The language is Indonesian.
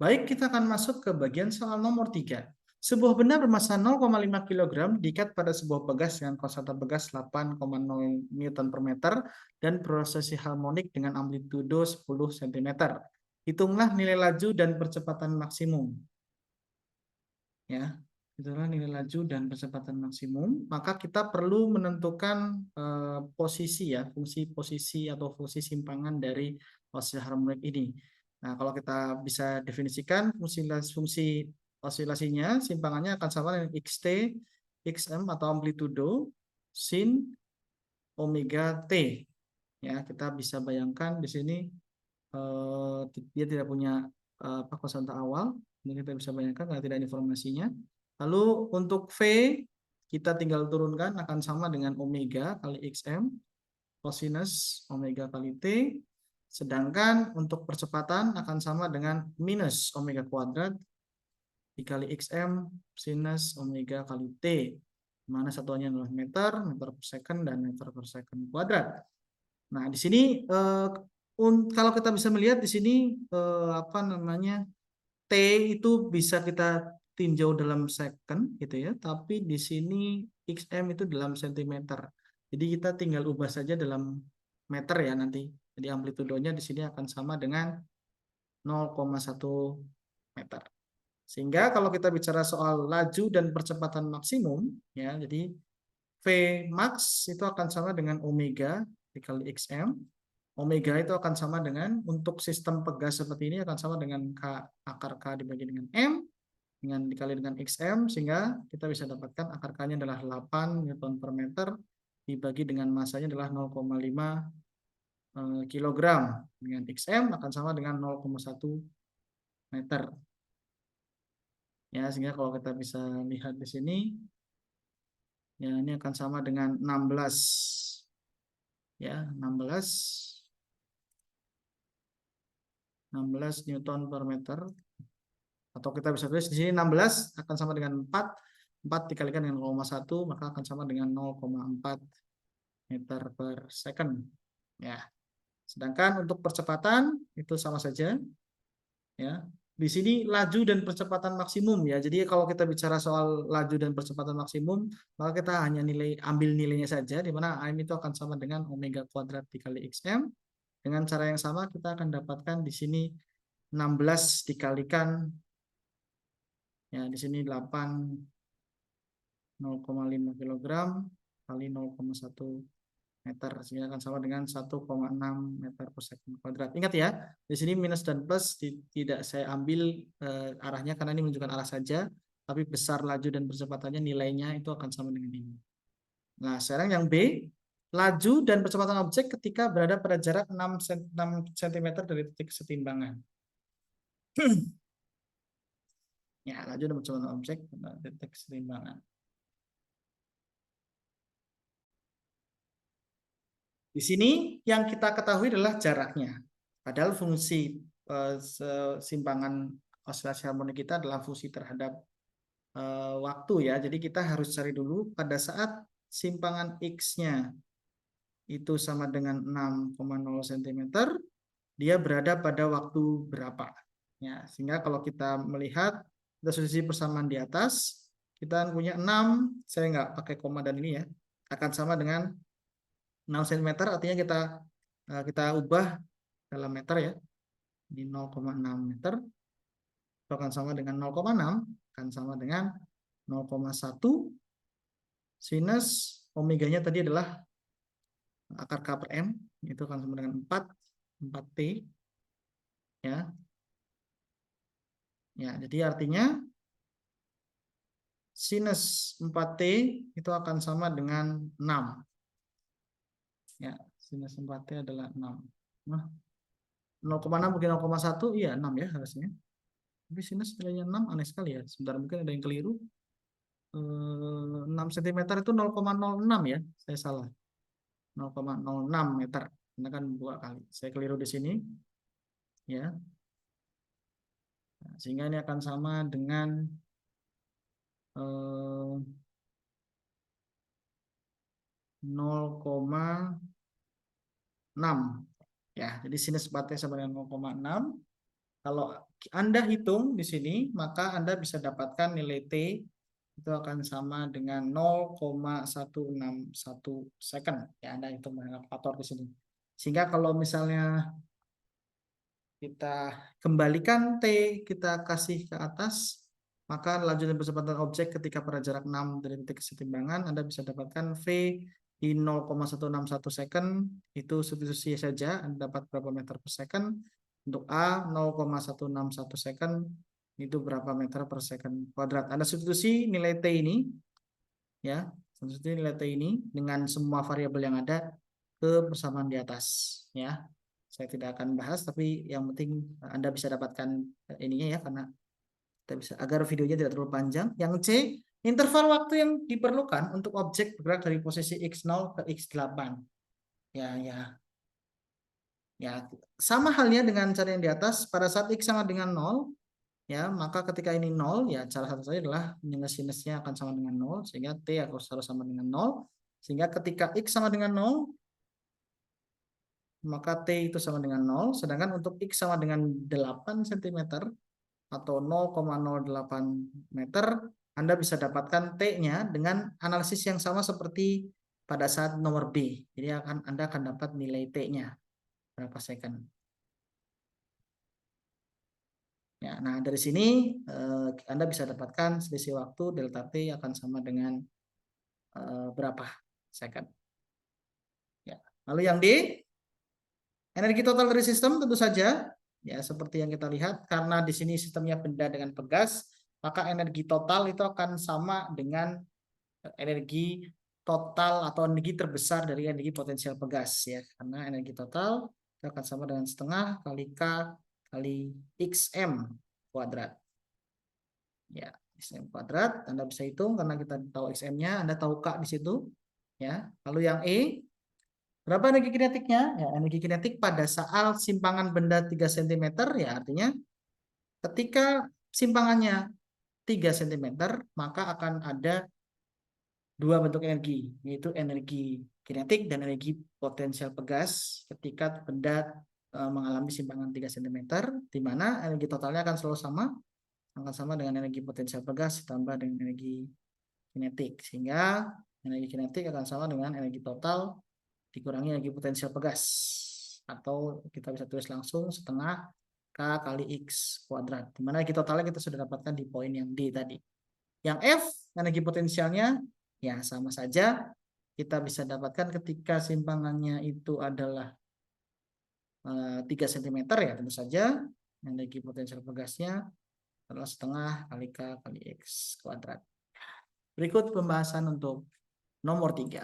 Baik, kita akan masuk ke bagian soal nomor 3. Sebuah benda bermassa 0,5 kg diikat pada sebuah pegas dengan konstanta pegas 8,0 Newton per meter dan prosesi harmonik dengan amplitudo 10 cm. Hitunglah nilai laju dan percepatan maksimum. Ya, itulah nilai laju dan percepatan maksimum. Maka kita perlu menentukan posisi ya, fungsi posisi atau fungsi simpangan dari oscillasi harmonik ini. Nah, kalau kita bisa definisikan fungsi osilasinya, simpangannya akan sama dengan xt, xm atau amplitudo sin omega t. Ya, kita bisa bayangkan di sini dia tidak punya konstanta awal. Ini kita bisa bayangkan karena tidak ada informasinya. Lalu untuk V kita tinggal turunkan akan sama dengan omega kali xm cosinus omega kali t. Sedangkan untuk percepatan akan sama dengan minus omega kuadrat dikali xm sinus omega kali t. Mana satuannya adalah meter, meter per second, dan meter per second kuadrat. Nah, di sini kalau kita bisa melihat di sini apa namanya T itu bisa kita tinjau dalam second gitu ya, tapi di sini XM itu dalam sentimeter. Jadi kita tinggal ubah saja dalam meter ya nanti. Jadi amplitudonya di sini akan sama dengan 0,1 meter. Sehingga kalau kita bicara soal laju dan percepatan maksimum ya, jadi V max itu akan sama dengan omega dikali XM. Omega itu akan sama dengan, untuk sistem pegas seperti ini akan sama dengan K akar K dibagi dengan M dengan dikali dengan XM, sehingga kita bisa dapatkan akar K-nya adalah 8 Newton per meter dibagi dengan masanya adalah 0,5 kilogram, dengan XM akan sama dengan 0,1 meter. Ya, sehingga kalau kita bisa lihat di sini ya, ini akan sama dengan 16 ya, 16 Newton per meter, atau kita bisa tulis di sini 16 akan sama dengan 4 dikalikan dengan 0,1 maka akan sama dengan 0,4 meter per second ya. Sedangkan untuk percepatan itu sama saja ya. Di sini laju dan percepatan maksimum ya. Jadi kalau kita bicara soal laju dan percepatan maksimum, maka kita hanya ambil nilainya saja, di mana AM itu akan sama dengan omega kuadrat dikali XM. Dengan cara yang sama kita akan dapatkan di sini 16 dikalikan ya, di sini 8 0,5 kg kali 0,1 meter, sehingga akan sama dengan 1,6 meter per second kuadrat. Ingat ya, di sini minus dan plus tidak saya ambil arahnya karena ini menunjukkan arah saja, tapi besar laju dan percepatannya nilainya itu akan sama dengan ini. Nah, sekarang yang B, laju dan percepatan objek ketika berada pada jarak 6 cm dari titik kesetimbangan. Ya, laju dan percepatan objek pada titik kesetimbangan. Di sini yang kita ketahui adalah jaraknya. Padahal fungsi simpangan osilasi harmonik kita adalah fungsi terhadap waktu ya. Jadi kita harus cari dulu pada saat simpangan X-nya itu sama dengan 6,0 cm, dia berada pada waktu berapa. Ya, sehingga kalau kita melihat sisi persamaan di atas, kita punya 6, saya nggak pakai koma dan ini ya, akan sama dengan 6 cm, artinya kita ubah dalam meter ya, di 0,6 meter itu akan sama dengan 0,6 akan sama dengan 0,1 sinus omeganya tadi adalah akar K per M, itu akan sama dengan 4T ya. Ya, jadi artinya sinus 4T itu akan sama dengan 6. Ya, sinus 4T adalah 6. Nah, 0,6 mungkin 0,1, iya 6 ya harusnya. Tapi sinus nilainya 6, aneh sekali ya. Sebentar, mungkin ada yang keliru. 6 cm itu 0,06 ya. Saya salah. 0,06 meter. Ini kan 2 kali. Saya keliru di sini. Ya. Nah, sehingga ini akan sama dengan 0,6. Ya, jadi sinus 4T sama dengan 0,6. Kalau Anda hitung di sini, maka Anda bisa dapatkan nilai T itu akan sama dengan 0,161 second. Ya, Anda hitung dengan kalkulator di sini. Sehingga kalau misalnya kita kembalikan T, kita kasih ke atas, maka laju dan kecepatan objek ketika pada jarak 6 dari titik kesetimbangan, Anda bisa dapatkan V di 0,161 second, itu substitusi saja, Anda dapat berapa meter per second. Untuk A, 0,161 second, itu berapa meter per second kuadrat. Anda substitusi nilai T ini, ya, substitusi nilai T ini dengan semua variabel yang ada ke persamaan di atas, ya. Saya tidak akan bahas, tapi yang penting Anda bisa dapatkan ininya ya, karena kita bisa agar videonya tidak terlalu panjang. Yang C, interval waktu yang diperlukan untuk objek bergerak dari posisi X0 ke X8. Ya, ya. Ya, sama halnya dengan cara yang di atas, pada saat X sama dengan 0, ya, maka ketika ini 0, ya cara satu saja adalah sinusnya akan sama dengan 0, sehingga T harus sama dengan 0, sehingga ketika X sama dengan 0, maka T itu sama dengan 0, sedangkan untuk X sama dengan 8 cm atau 0,08 meter, Anda bisa dapatkan T-nya dengan analisis yang sama seperti pada saat nomor B. Jadi Anda akan dapat nilai T-nya berapa second. Ya, nah dari sini Anda bisa dapatkan selisih waktu delta T akan sama dengan berapa second. Ya. Lalu yang D, energi total dari sistem tentu saja ya seperti yang kita lihat, karena di sini sistemnya benda dengan pegas, maka energi total itu akan sama dengan energi total atau energi terbesar dari energi potensial pegas ya, karena energi total itu akan sama dengan setengah kali K kali XM kuadrat. Ya, XM kuadrat Anda bisa hitung karena kita tahu XM-nya, Anda tahu K di situ ya. Lalu yang E, berapa energi kinetiknya? Ya, energi kinetik pada saat simpangan benda 3 cm ya artinya ketika simpangannya 3 cm maka akan ada dua bentuk energi, yaitu energi kinetik dan energi potensial pegas ketika benda mengalami simpangan 3 cm, di mana energi totalnya akan selalu sama, akan sama dengan energi potensial pegas ditambah dengan energi kinetik, sehingga energi kinetik akan sama dengan energi total dikurangi energi potensial pegas, atau kita bisa tulis langsung setengah K kali X kuadrat, di mana energi totalnya kita sudah dapatkan di poin yang D tadi. Yang F, energi potensialnya ya sama saja, kita bisa dapatkan ketika simpangannya itu adalah 3 cm ya, tentu saja energi potensial pegasnya adalah setengah kali K kali X kuadrat. Berikut pembahasan untuk nomor 3.